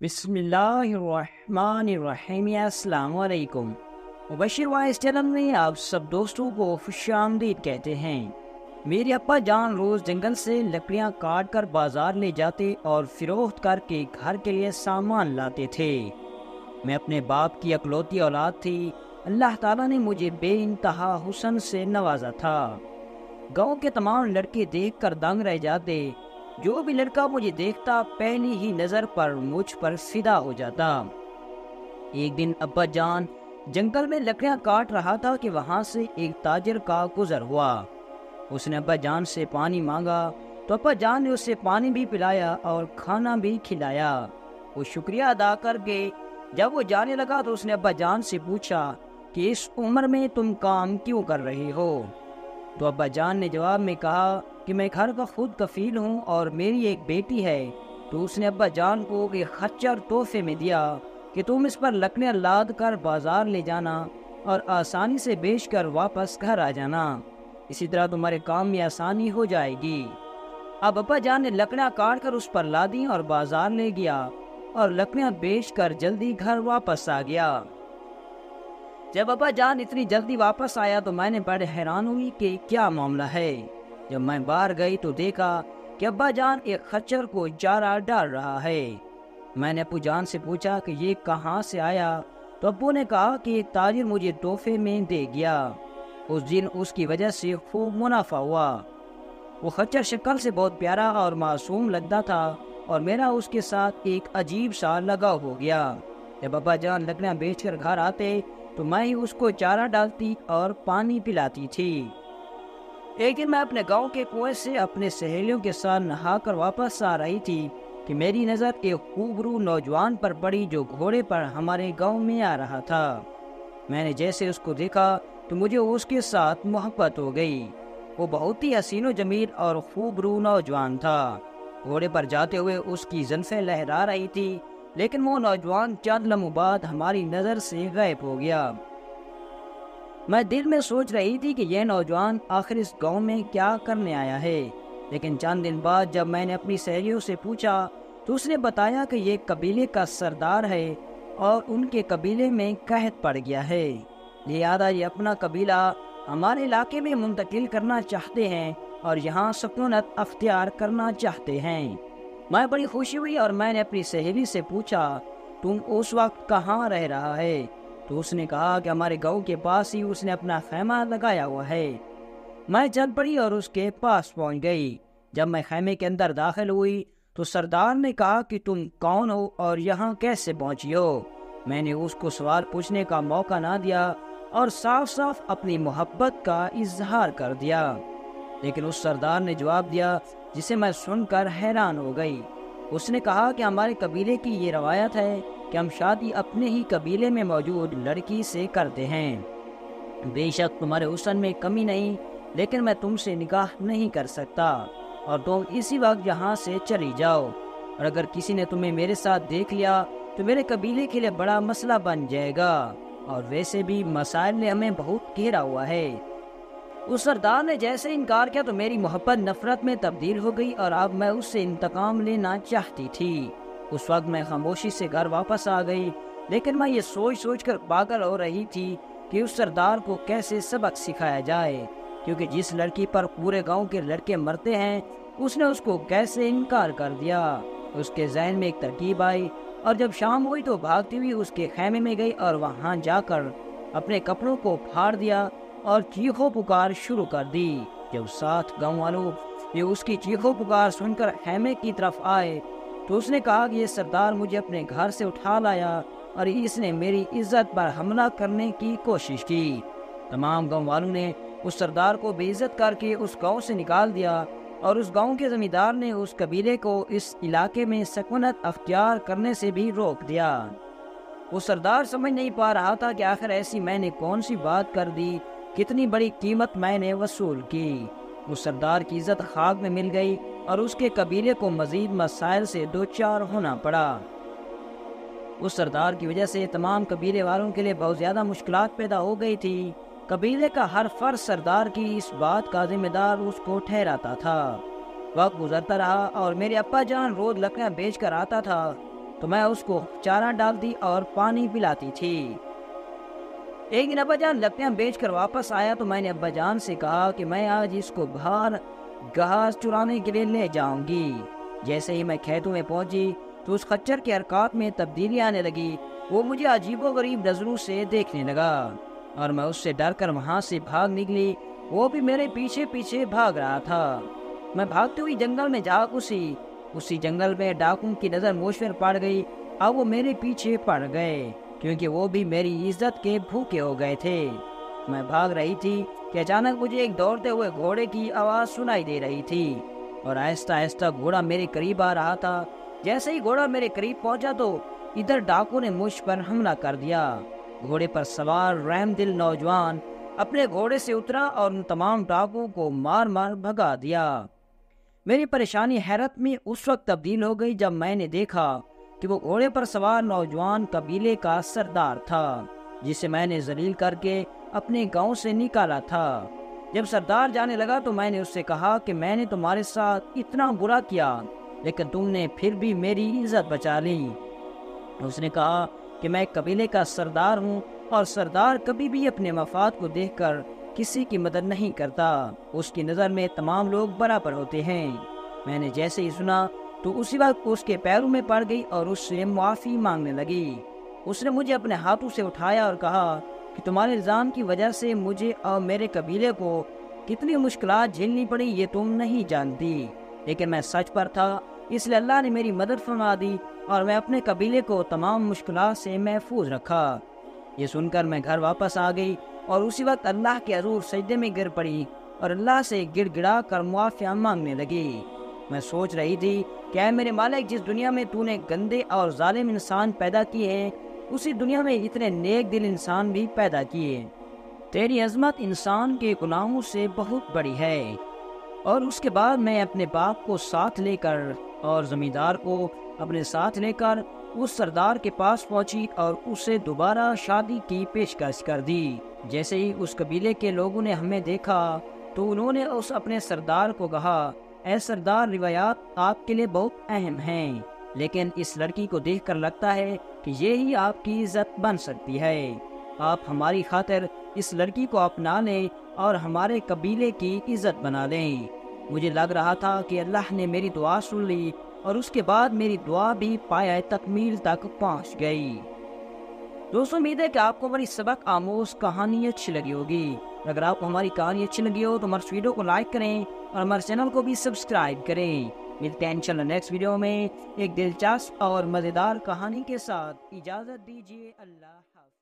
بسم اللہ الرحمن الرحیم۔ السلام علیکم۔ مبشر وائس چینل میں آپ سب دوستوں کو خوش آمدید کہتے ہیں۔ میرے ابا جان روز جنگل سے لکڑیاں کاٹ کر بازار لے جاتے اور فروخت کر کے گھر کے لیے سامان لاتے تھے۔ میں اپنے باپ کی اکلوتی اولاد تھی۔ اللہ تعالیٰ نے مجھے بے انتہا حسن سے نوازا تھا۔ گاؤں کے تمام لڑکے دیکھ کر دنگ رہ جاتے۔ جو بھی لڑکا مجھے دیکھتا پہلی ہی نظر پر مجھ پر فدا ہو جاتا۔ ایک دن ابا جان جنگل میں لکڑیاں کاٹ رہا تھا کہ وہاں سے ایک تاجر کا گزر ہوا۔ اس نے ابا جان سے پانی مانگا تو ابا جان نے اسے پانی بھی پلایا اور کھانا بھی کھلایا۔ وہ شکریہ ادا کر کے جب وہ جانے لگا تو اس نے ابا جان سے پوچھا کہ اس عمر میں تم کام کیوں کر رہے ہو؟ تو ابا جان نے جواب میں کہا کہ میں گھر کا خود کفیل ہوں اور میری ایک بیٹی ہے۔ تو اس نے ابا جان کو ایک خچر تحفے میں دیا کہ تم اس پر لکڑیاں لاد کر بازار لے جانا اور آسانی سے بیچ کر واپس گھر آ جانا، اسی طرح تمہارے کام میں آسانی ہو جائے گی۔ اب ابا جان نے لکڑیاں کاٹ کر اس پر لادیں اور بازار لے گیا اور لکڑیاں بیچ کر جلدی گھر واپس آ گیا۔ جب ابا جان اتنی جلدی واپس آیا تو میں نے بڑے حیران ہوئی کہ کیا معاملہ ہے۔ جب میں باہر گئی تو دیکھا کہ ابا جان ایک خچر کو چارہ ڈال رہا ہے۔ میں نے ابو جان سے پوچھا کہ یہ کہاں سے آیا؟ تو ابو نے کہا کہ ایک تاجر مجھے تحفے میں دے گیا۔ اس دن اس کی وجہ سے خوب منافع ہوا۔ وہ خچر شکل سے بہت پیارا اور معصوم لگتا تھا اور میرا اس کے ساتھ ایک عجیب سا لگاؤ ہو گیا۔ جب ابا جان لکڑیاں بیچ کر گھر آتے تو میں ہی اس کو چارہ ڈالتی اور پانی پلاتی تھی۔ ایک دن میں اپنے گاؤں کے کنویں سے اپنے سہیلیوں کے ساتھ نہا کر واپس آ رہی تھی کہ میری نظر ایک خوبرو نوجوان پر پڑی جو گھوڑے پر ہمارے گاؤں میں آ رہا تھا۔ میں نے جیسے اس کو دیکھا تو مجھے اس کے ساتھ محبت ہو گئی۔ وہ بہت ہی حسین و جمیل اور خوبرو نوجوان تھا۔ گھوڑے پر جاتے ہوئے اس کی زلفیں لہرا رہی تھی، لیکن وہ نوجوان چند لمحوں بعد ہماری نظر سے غائب ہو گیا۔ میں دل میں سوچ رہی تھی کہ یہ نوجوان آخر اس گاؤں میں کیا کرنے آیا ہے، لیکن چند دن بعد جب میں نے اپنی سہیلیوں سے پوچھا تو اس نے بتایا کہ یہ قبیلے کا سردار ہے اور ان کے قبیلے میں قحط پڑ گیا ہے، لہذا یہ اپنا قبیلہ ہمارے علاقے میں منتقل کرنا چاہتے ہیں اور یہاں سکونت اختیار کرنا چاہتے ہیں۔ میں بڑی خوشی ہوئی اور میں نے اپنی سہیلی سے پوچھا تم اس وقت کہاں رہ رہا ہے؟ تو اس نے کہا کہ ہمارے گاؤں کے پاس ہی اس نے اپنا خیمہ لگایا ہوا ہے۔ میں چل پڑی اور اس کے پاس پہنچ گئی۔ جب میں خیمے کے اندر داخل ہوئی تو سردار نے کہا کہ تم کون ہو اور یہاں کیسے پہنچی ہو؟ میں نے اس کو سوال پوچھنے کا موقع نہ دیا اور صاف صاف اپنی محبت کا اظہار کر دیا، لیکن اس سردار نے جواب دیا جسے میں سن کر حیران ہو گئی۔ اس نے کہا کہ ہمارے قبیلے کی یہ روایت ہے کہ ہم شادی اپنے ہی قبیلے میں موجود لڑکی سے کرتے ہیں۔ بے شک تمہارے حسن میں کمی نہیں، لیکن میں تم سے نکاح نہیں کر سکتا اور تم اسی وقت یہاں سے چلی جاؤ، اور اگر کسی نے تمہیں میرے ساتھ دیکھ لیا تو میرے قبیلے کے لیے بڑا مسئلہ بن جائے گا، اور ویسے بھی مسائل نے ہمیں بہت گھیرا ہوا ہے۔ اس سردار نے جیسے انکار کیا تو میری محبت نفرت میں تبدیل ہو گئی اور اب میں اس سے انتقام لینا چاہتی تھی۔ اس وقت میں خاموشی سے گھر واپس آ گئی، لیکن میں یہ سوچ کر پاگل ہو رہی تھی کہ اس سردار کو کیسے سبق سکھایا جائے، کیونکہ جس لڑکی پر پورے گاؤں کے لڑکے مرتے ہیں اس نے اس کو کیسے انکار کر دیا۔ اس کے ذہن میں ایک ترکیب آئی اور جب شام ہوئی تو بھاگتی ہوئی اس کے خیمے میں گئی اور وہاں جا کر اپنے کپڑوں کو پھاڑ دیا اور چیخو پکار شروع کر دی۔ جب ساتھ گاؤں والوں یہ اس کی چیخو پکار سن کر خیمے کی طرف آئے تو اس نے کہا کہ یہ سردار مجھے اپنے گھر سے اٹھا لایا اور اس نے میری عزت پر حملہ کرنے کی کوشش کی۔ تمام گاؤں والوں نے اس سردار کو بے عزت کر کے اس گاؤں سے نکال دیا اور اس گاؤں کے زمیندار نے اس قبیلے کو اس علاقے میں سکونت اختیار کرنے سے بھی روک دیا۔ وہ سردار سمجھ نہیں پا رہا تھا کہ آخر ایسی میں نے کون سی بات کر دی، کتنی بڑی قیمت میں نے وصول کی۔ اس سردار کی عزت خاک میں مل گئی اور اس کے قبیلے کو مزید مسائل سے دوچار ہونا پڑا۔ اس سردار کی وجہ سے تمام قبیلے والوں کے لیے بہت زیادہ مشکلات پیدا ہو گئی تھی۔ قبیلے کا ہر فرد سردار کی اس بات کا ذمہ دار اس کو ٹھہراتا تھا۔ وقت گزرتا رہا اور میرے ابا جان روز لکڑیاں بیچ کر آتا تھا۔ تو میں اس کو چارہ ڈالتی اور پانی پلاتی تھی۔ ایک دن ابا جان لکڑیاں بیچ کر واپس آیا تو میں نے ابا جان سے کہا کہ میں آج اس کو باہر گھاس چرانے کے لیے لے جاؤں گی۔ جیسے ہی میں کھیتوں میں پہنچی تو اس خچر کے حرکات میں تبدیلی آنے لگی۔ وہ مجھے عجیب و غریب نظروں سے دیکھنے لگا اور میں اس سے ڈر کر وہاں سے بھاگ نکلی۔ وہ بھی میرے پیچھے پیچھے بھاگ رہا تھا۔ میں بھاگتی ہوئی جنگل میں جا گھسی۔ اسی جنگل میں ڈاکوں کی نظر مجھ پر پڑ گئی۔ اب وہ میرے پیچھے پڑ گئے کیونکہ وہ بھی میری عزت کے بھوکے ہو گئے تھے۔ میں بھاگ رہی تھی کہ اچانک مجھے ایک دوڑتے ہوئے گھوڑے کی آواز سنائی دے رہی تھی اور آہستہ آہستہ گھوڑا میرے قریب آ رہا تھا۔ جیسے ہی گھوڑا میرے قریب پہنچا تو ادھر ڈاکوں نے مجھ پر حملہ کر دیا۔ گھوڑے پر سوار رحم دل نوجوان اپنے گھوڑے سے اترا اور ان تمام ڈاکوں کو مار مار بھگا دیا۔ میری پریشانی حیرت میں اس وقت تبدیل ہو گئی جب میں نے دیکھا کہ وہ گھوڑے پر سوار نوجوان قبیلے کا سردار تھا جسے میں نے ذلیل کر کے اپنے گاؤں سے نکالا تھا۔ جب سردار جانے لگا تو میں نے اس سے کہا کہ میں نے تمہارے ساتھ اتنا برا کیا لیکن تم نے پھر بھی میری عزت بچا لی۔ اس نے کہا کہ میں ایک قبیلے کا سردار ہوں اور سردار کبھی بھی اپنے مفاد کو دیکھ کر کسی کی مدد نہیں کرتا۔ اس کی نظر میں تمام لوگ برابر ہوتے ہیں۔ میں نے جیسے ہی سنا تو اسی وقت اس کے پیروں میں پڑ گئی اور اس سے معافی مانگنے لگی۔ اس نے مجھے اپنے ہاتھوں سے اٹھایا اور کہا کہ تمہارے الزام کی وجہ سے مجھے اور میرے قبیلے کو کتنی مشکلات جھیلنی پڑی یہ تم نہیں جانتی، لیکن میں سچ پر تھا اس لیے اللہ نے میری مدد فرما دی اور میں اپنے قبیلے کو تمام مشکلات سے محفوظ رکھا۔ یہ سن کر میں گھر واپس آ گئی اور اسی وقت اللہ کے حضور سجدے میں گر پڑی اور اللہ سے گڑ گڑا کر معافی مانگنے لگی۔ میں سوچ رہی تھی کہ اے میرے مالک، جس دنیا میں تو نے گندے اور ظالم انسان پیدا کیے ہیں اسی دنیا میں اتنے نیک دل انسان بھی پیدا کیے۔ تیری عظمت انسان کے گناہوں سے بہت بڑی ہے۔ اور اس کے بعد میں اپنے باپ کو ساتھ لے کر اور زمیندار کو اپنے ساتھ لے کر اس سردار کے پاس پہنچی اور اسے دوبارہ شادی کی پیشکش کر دی۔ جیسے ہی اس قبیلے کے لوگوں نے ہمیں دیکھا تو انہوں نے اس اپنے سردار کو کہا، اے سردار، روایات آپ کے لیے بہت اہم ہیں، لیکن اس لڑکی کو دیکھ کر لگتا ہے کہ یہی آپ کی عزت بن سکتی ہے۔ آپ ہماری خاطر اس لڑکی کو اپنا لیں اور ہمارے قبیلے کی عزت بنا لیں۔ مجھے لگ رہا تھا کہ اللہ نے میری دعا سن لی اور اس کے بعد میری دعا بھی پایہ تکمیل تک پہنچ گئی۔ دوستوں، امید ہے کہ آپ کو ہماری سبق آموز کہانی اچھی لگی ہوگی۔ اگر آپ کو ہماری کہانی اچھی لگی ہو تو ہمارے ویڈیو کو لائک کریں اور ہمارے چینل کو بھی سبسکرائب کریں۔ ملتے ہیں انشاءاللہ نیکسٹ ویڈیو میں ایک دلچسپ اور مزیدار کہانی کے ساتھ۔ اجازت دیجیے، اللہ حافظ۔